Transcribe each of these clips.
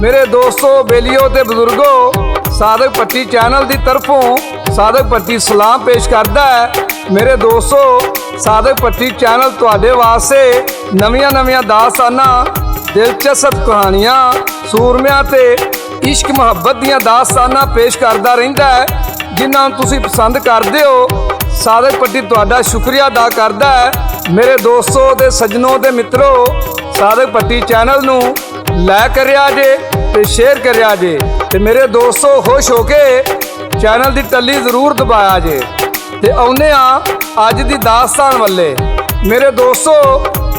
मेरे दोस्तों बेलियो ते बजुर्गो साधक भट्टी चैनल की तरफों साधक भट्टी सलाम पेश करता है। मेरे दोस्तों साधक भट्टी चैनल तुहाडे वास्ते नवीं नवीं दास्ताना दिलचस्प कहानियां सूरमियां ते इश्क मुहब्बत दीयां दास्ताना पेश करता रहिंदा है, जिन्हां नूं तुसीं पसंद करदे हो। साधक भट्टी तुहाडा शुक्रिया अदा करता है। मेरे दोस्तों ते सज्जनों ते मित्रों साधक भट्टी चैनल नूं लाइक करिया जे ते शेयर करिया जे ते मेरे दोस्तों खुश होके चैनल की टल्ली जरूर दबाया जे ते आउने अज दी दास्तान वाले। मेरे दोस्तों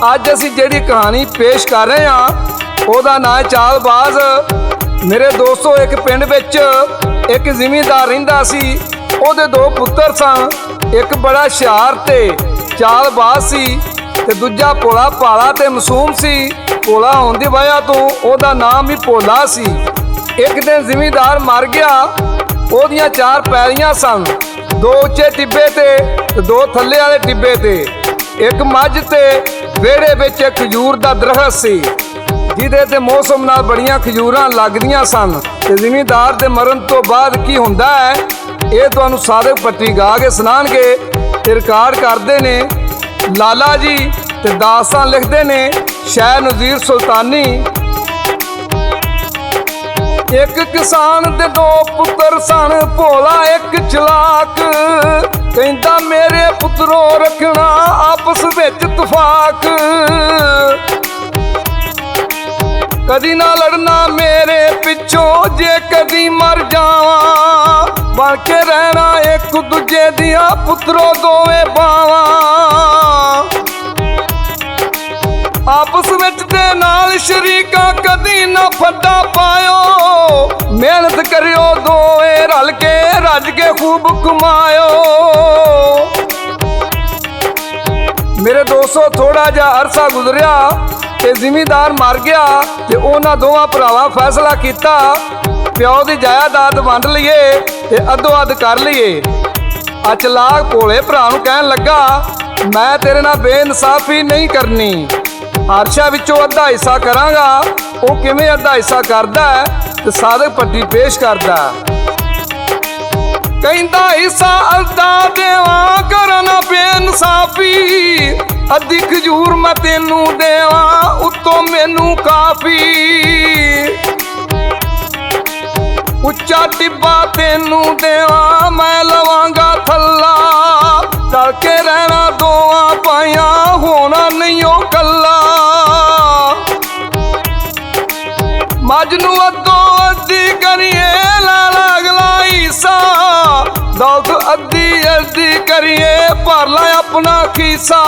अज असी जिहड़ी कहानी पेश कर रहे हैं ओहदा नाम है चालबाज। मेरे दोस्तों एक पिंड विच एक जिमींदार रहिंदा सी, ओहदे दो पुत्तर सन। एक बड़ा हुशियार ते चालबाज सी ते दूजा भोला भाला ते मासूम सी। भोला होने की वजह तो ओहदा नाम ही भोला सी। एक दिन जिमींदार मर गया। ओहदियां चार पैलियां सन, दो उच्चे टिब्बे ते दो थल्ले वाले टिब्बे ते। एक मझ ते विहड़े विच एक खजूर दा दरखत सी, जिहदे ते मौसम नाल बड़ियां खजूरां लगदियां सन। ते जिमींदार दे मरण तो बाद की हुंदा है ये तुहानूं साधक भट्टी गा के सुनाणगे ते रिकार्ड करदे ने लाला जी ते दास्तान लिखते ने शाह नज़ीर सुल्तानी। एक किसान दे दो पुत्र सन, भोला एक चलाक। कहंदा मेरे पुत्रों रखना आपस विच तफाक, कदी ना लड़ना मेरे पिछों, जे कदी मर जावां बन के रहना एक दूजे दिया पुत्रों दोवे बावां। आपस विच दे नाल शरीका कदी ना फड्डा पायो, मेहनत करियो दोए रल के रज के खूब कमायो। मेरे दोस्तों थोड़ा जा अरसा गुजरिया ते जिमींदार मर गया ते उन्हां दोवां भरावां फैसला किया प्यो की जायदाद वंड लईए ते अद्धो अध कर लईए। चलाक भोले भरा नूं कहण लगा मैं तेरे नाल बेइंसाफी नहीं करनी, हर्षा विचों अद्धा हिस्सा करांगा। वो किवें अद्धा हिस्सा करदा है ते साधक भट्टी पेश करदा। कहंदा हिस्सा अद्धा देवां करना बेइंसाफी, अद्धी खजूर मैं तेनू देवां उत्तों मैनू काफी। उच्चा टिब्बा तेनू देवां मैं लवांगा थल्ला, डर के रहना दोवां पाइयां होना नहीं ओ कल्ला। मझ नूं अद्धो अद्धी करिए लाला अगला हिस्सा, दौलत अद्धी अद्धी करिए भर ला अपना खीसा।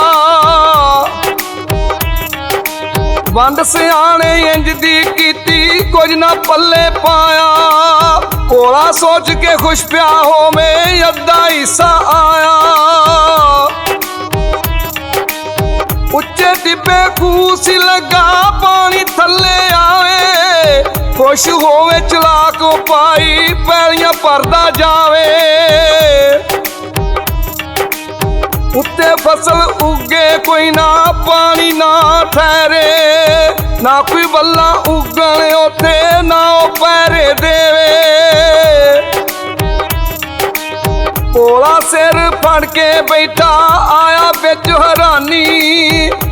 वंड सियाने इंज दी कीती कुछ ना पल्ले पाया, भोला सोच के खुश पिया होवे अद्धा हिस्सा आया। उच्चे टिब्बे खूस लगा पानी थल्ले आवे, खुश होवे चलाक पाई पैलियां भरदा जावे। उत्ते फसल उगे कोई ना पानी ना ठहरे, ना कोई बल्ला उगण उथे ना ओ पैरे देवे। भोला सिर फड़ के बैठा आया बिच हैरानी,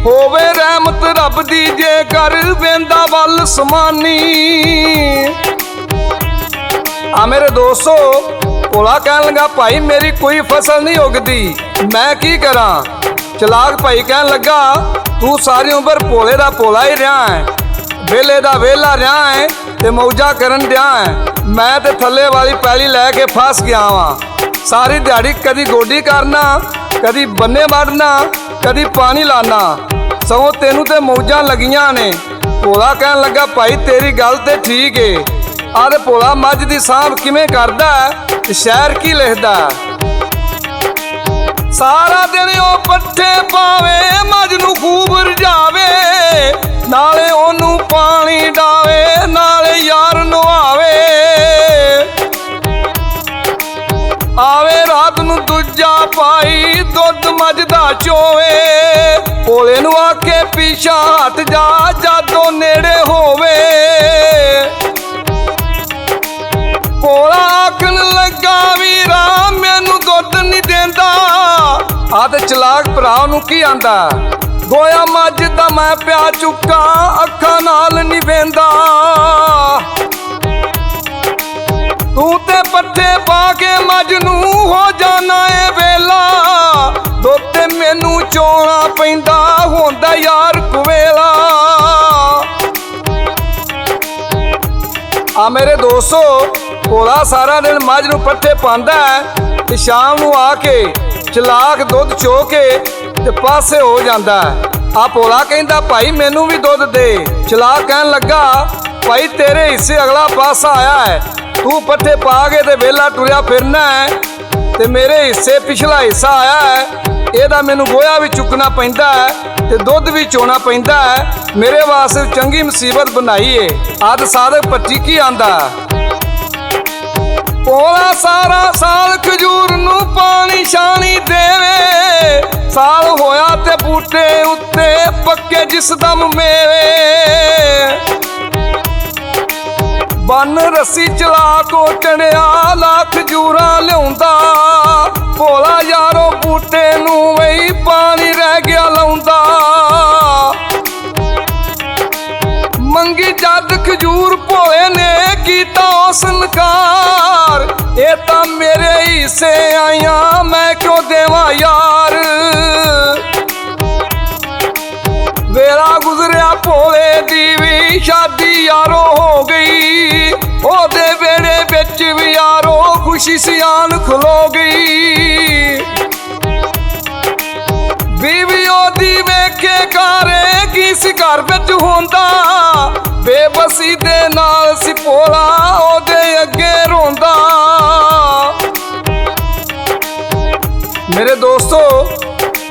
होवे रहमत रब दी जे कर वेंदा वल समानी। मेरे दोस्तों भोला कहन लगा भाई मेरी कोई फसल नहीं उगती, मैं की करा। चलाक भाई कहन लगा तू सारी उम्र भोले दा भोला ही रहा है, वेले दा वेला रहा है ते मौजा करन दिया है। मैं ते थल्ले वाली पैली लैके फस गया वां, सारी दिहाड़ी कदी गोडी करना कदी बन्ने वढ़ना कदी पानी लाना, सगों तेनू ते मौजा लगियां ने। भोला कहन लगा भाई तेरी गल ते ठीक है। आदे भोला मझ दी सांभ किवें करदा है, शहर की लिखदा। सारा दिन ओ पट्ठे पावे मझ नूं खूब रजावे, नाले ओनू पानी डावे नाले यार नवावे। आवे रात नूं दूजा पाई दुध मझ दा चोवे, भोले नूं आखे पीछा हट जा जादो नेड़े होवे। ਦੁੱਧ ਨਹੀਂ ਦੇਂਦਾ। ਆ ਤੇ ਚਲਾਕ ਭਰਾ ਨੂੰ ਕੀ ਆਂਦਾ, ਗੋਇਆ ਮੱਝ ਦਾ ਮੈਂ ਪਿਆ ਚੁੱਕਾ, ਅੱਖਾਂ ਨਾਲ ਨਹੀਂ ਵੇਂਦਾ। ਤੂੰ ਤੇ ਪੱਠੇ ਪਾ ਕੇ ਮੱਝ ਨੂੰ ਹੋ ਜਾਣਾ ਏ ਵੇਲਾ, ਦੁੱਧ ਤੇ ਮੈਨੂੰ ਚੋਣਾ ਪੈਂਦਾ, ਹੁੰਦਾ ਯਾਰ ਕੁਵੇਲਾ। ਆ ਮੇਰੇ ਦੋਸਤੋ, ਭੋਲਾ ਸਾਰਾ ਦਿਨ ਮੱਝ ਨੂੰ ਪੱਠੇ ਪਾਉਂਦਾ ਤੇ ਸ਼ਾਮ ਨੂੰ ਆ ਕੇ ਚਲਾਕ ਦੁੱਧ ਚੋ ਕੇ ਤੇ ਪਾਸੇ ਹੋ ਜਾਂਦਾ। ਆ ਭੋਲਾ ਕਹਿੰਦਾ ਭਾਈ ਮੈਨੂੰ ਵੀ ਦੁੱਧ ਦੇ। ਚਲਾਕ ਕਹਿਣ ਲੱਗਾ ਭਾਈ ਤੇਰੇ ਹਿੱਸੇ ਅਗਲਾ ਪਾਸਾ ਆਇਆ ਹੈ, ਤੂੰ ਪੱਠੇ ਪਾ ਕੇ ਤੇ ਵੇਲਾ ਟੁਰਿਆ ਫਿਰਨਾ ਹੈ, ਤੇ ਮੇਰੇ ਹਿੱਸੇ ਪਿਛਲਾ ਹਿੱਸਾ ਆਇਆ ਹੈ, ਇਹਦਾ ਮੈਨੂੰ ਗੋਇਆ ਵੀ ਚੁੱਕਣਾ ਪੈਂਦਾ ਹੈ ਤੇ ਦੁੱਧ ਵੀ ਚੋਣਾ ਪੈਂਦਾ ਹੈ। ਮੇਰੇ ਵਾਸਤੇ ਚੰਗੀ ਮੁਸੀਬਤ ਬਣਾਈ ਏ। ਆਦ ਸਾਧਕ ਭੱਟੀ ਕੀ ਆਂਦਾ, ਭੋਲਾ ਸਾਰਾ ਸਾਲ ਖਜੂਰ ਨੂੰ ਪਾਣੀ ਛਾਣੀ ਦੇਵੇ, ਸਾਲ ਹੋਇਆ ਤੇ ਬੂਟੇ ਉੱਤੇ ਪੱਕੇ ਜਿਸ ਦਮ ਮੇਵੇ। ਬੰਨ ਰੱਸੀ ਚਲਾ ਕੋ ਟਣਿਆ ਲੱਖ ਖਜੂਰਾਂ ਲਿਆਉਂਦਾ, ਭੋਲਾ ਯਾਰੋ ਬੂਟੇ ਨੂੰ ਵਈ ਪਾਣੀ ਰਹਿ ਗਿਆ ਲਾਉਂਦਾ। ਮੰਗੀ ਜਦ ਖਜੂਰ ਭੋਲੇ ਨੇ ਕੀਤਾ ਉਸ ਨਕਾਰ, ਇਹ ਤਾਂ ਮੇਰੇ ਹਿੱਸੇ ਆਈਆਂ ਮੈਂ ਕਿਉਂ ਦੇਵਾਂ ਯਾਰ। ਵੇਲਾ ਗੁਜ਼ਰਿਆ ਭੋਲੇ ਦੀ ਵੀ ਸ਼ਾਦੀ ਯਾਰੋ ਹੋ ਗਈ, ਉਹਦੇ ਵੇੜੇ ਵਿੱਚ ਵੀ ਯਾਰੋ ਖੁਸ਼ੀ ਸਿਆਣ ਖਲੋ ਗਈ। ਬੀਵੀ ਉਹਦੀ ਵੇਖੇ ਕਾਰੇ ਕੀ ਸੀ ਘਰ ਵਿੱਚ ਹੁੰਦਾ, ਬੇਬਸੀ ਦੇ ਨਾਲ ਸੀ ਭੋਲਾ ਉਹਦੇ ਅੱਗੇ ਰੋਂਦਾ। ਮੇਰੇ ਦੋਸਤੋ,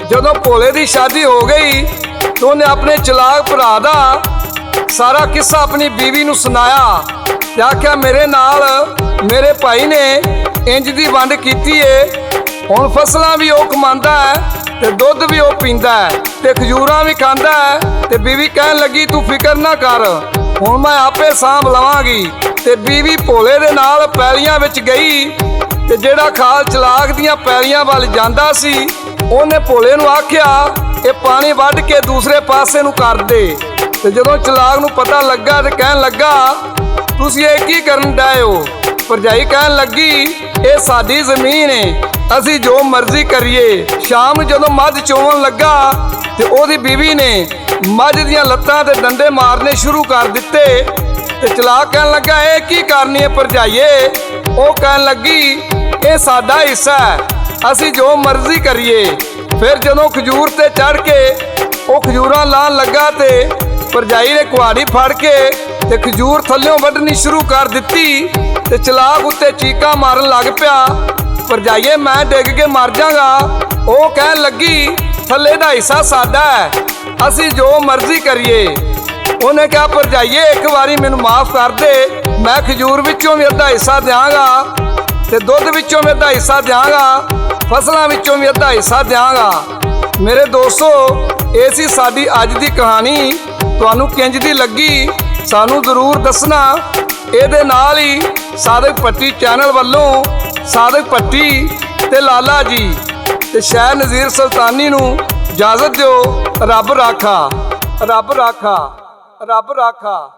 ਜਦੋਂ ਭੋਲੇ ਦੀ ਸ਼ਾਦੀ ਹੋ ਗਈ ਤਾਂ ਉਹਨੇ ਆਪਣੇ ਚਲਾਕ ਭਰਾ ਦਾ ਸਾਰਾ ਕਿੱਸਾ ਆਪਣੀ ਬੀਵੀ ਨੂੰ ਸੁਣਾਇਆ ਤੇ ਆਖਿਆ ਮੇਰੇ ਨਾਲ ਮੇਰੇ ਭਾਈ ਨੇ ਇੰਜ ਦੀ ਵੰਡ ਕੀਤੀ ਏ, ਹੁਣ ਫਸਲਾਂ ਵੀ ਉਹ ਕਮਾਉਂਦਾ ਹੈ ਤੇ ਦੁੱਧ ਵੀ ਉਹ ਪੀਂਦਾ ਹੈ ਤੇ ਖਜੂਰਾਂ ਵੀ ਖਾਂਦਾ ਹੈ। ਤੇ ਬੀਵੀ ਕਹਿਣ ਲੱਗੀ ਤੂੰ ਫਿਕਰ ਨਾ ਕਰ, ਹੁਣ ਮੈਂ ਆਪੇ ਸਾਂਭ ਲਵਾਂਗੀ। ਤੇ ਬੀਵੀ ਭੋਲੇ ਦੇ ਨਾਲ ਪੈਲੀਆਂ ਵਿੱਚ ਗਈ ਤੇ ਜਿਹੜਾ ਖਾਲ ਚਲਾਕ ਦੀਆਂ ਪੈਲੀਆਂ ਵੱਲ ਜਾਂਦਾ ਸੀ, ਉਹਨੇ ਭੋਲੇ ਨੂੰ ਆਖਿਆ ਇਹ ਪਾਣੀ ਵੱਢ ਕੇ ਦੂਸਰੇ ਪਾਸੇ ਨੂੰ ਕਰ ਦੇ। ਤੇ ਜਦੋਂ ਚਲਾਕ ਨੂੰ ਪਤਾ ਲੱਗਾ ਤੇ ਕਹਿਣ ਲੱਗਾ ਤੁਸੀਂ ਇਹ ਕੀ ਕਰਨ ਡਏ ਹੋ। ਭਰਜਾਈ ਕਹਿਣ ਲੱਗੀ ਇਹ ਸਾਡੀ ਜ਼ਮੀਨ ਏ, ਅਸੀਂ ਜੋ ਮਰਜ਼ੀ ਕਰੀਏ। ਸ਼ਾਮ ਨੂੰ ਜਦੋਂ ਮੱਝ ਚੋਣ ਲੱਗਾ ਤੇ ਉਹਦੀ ਬੀਵੀ ਨੇ ਮੱਝ ਦੀਆਂ ਲੱਤਾਂ ਤੇ ਡੰਡੇ ਮਾਰਨੇ ਸ਼ੁਰੂ ਕਰ ਦਿੱਤੇ। ਤੇ ਚਲਾਕ ਕਹਿਣ ਲੱਗਾ ਇਹ ਕੀ ਕਰਨੀ ਹੈ ਭਰਜਾਈਏ। ਉਹ ਕਹਿਣ ਲੱਗੀ ਇਹ ਸਾਡਾ ਹਿੱਸਾ ਹੈ, ਅਸੀਂ ਜੋ ਮਰਜ਼ੀ ਕਰੀਏ। ਫਿਰ ਜਦੋਂ ਖਜੂਰ ਤੇ ਚੜ ਕੇ ਉਹ ਖਜੂਰਾਂ ਲਾਣ ਲੱਗਾ ਤੇ ਭਰਜਾਈ ਨੇ ਕੁਹਾੜੀ ਫੜ ਕੇ ਤੇ ਖਜੂਰ ਥੱਲਿਓਂ ਵੱਢਣੀ ਸ਼ੁਰੂ ਕਰ ਦਿੱਤੀ। ਤੇ ਚਲਾਕ ਉੱਤੇ ਚੀਕਾਂ ਮਾਰਨ ਲੱਗ ਪਿਆ, ਭਰਜਾਈਏ ਮੈਂ ਡਿੱਗ ਕੇ ਮਰ ਜਾਗਾ। ਉਹ ਕਹਿਣ ਲੱਗੀ ਥੱਲੇ ਦਾ ਹਿੱਸਾ ਸਾਡਾ ਹੈ, ਅਸੀਂ ਜੋ ਮਰਜ਼ੀ ਕਰੀਏ। ਉਹਨੇ ਕਿਹਾ ਭਰਜਾਈਏ ਇੱਕ ਵਾਰੀ ਮੈਨੂੰ ਮਾਫ ਕਰ ਦੇ, ਮੈਂ ਖਜੂਰ ਵਿੱਚੋਂ ਵੀ ਅੱਧਾ ਹਿੱਸਾ ਦਿਆਂਗਾ ਤੇ ਦੁੱਧ ਵਿੱਚੋਂ ਵੀ ਅੱਧਾ ਹਿੱਸਾ ਦਿਆਂਗਾ, ਫਸਲਾਂ ਵਿੱਚੋਂ ਵੀ ਅੱਧਾ ਹਿੱਸਾ ਦਿਆਂਗਾ। ਮੇਰੇ ਦੋਸਤੋ, ਇਹ ਸੀ ਸਾਡੀ ਅੱਜ ਦੀ ਕਹਾਣੀ। ਤੁਹਾਨੂੰ ਕਿੰਜ ਦੀ ਲੱਗੀ ਸਾਨੂੰ ਜ਼ਰੂਰ ਦੱਸਣਾ। ਇਹਦੇ ਨਾਲ ਹੀ ਸਾਧਕ ਭੱਟੀ ਚੈਨਲ ਵੱਲੋਂ ਸਾਧਕ ਭੱਟੀ ਤੇ ਲਾਲਾ ਜੀ ਤੇ ਸ਼ਹਿਰ ਨਜ਼ੀਰ ਸੁਲਤਾਨੀ ਨੂੰ ਇਜਾਜ਼ਤ ਦਿਓ। ਰੱਬ ਰਾਖਾ, ਰੱਬ ਰਾਖਾ, ਰੱਬ ਰਾਖਾ।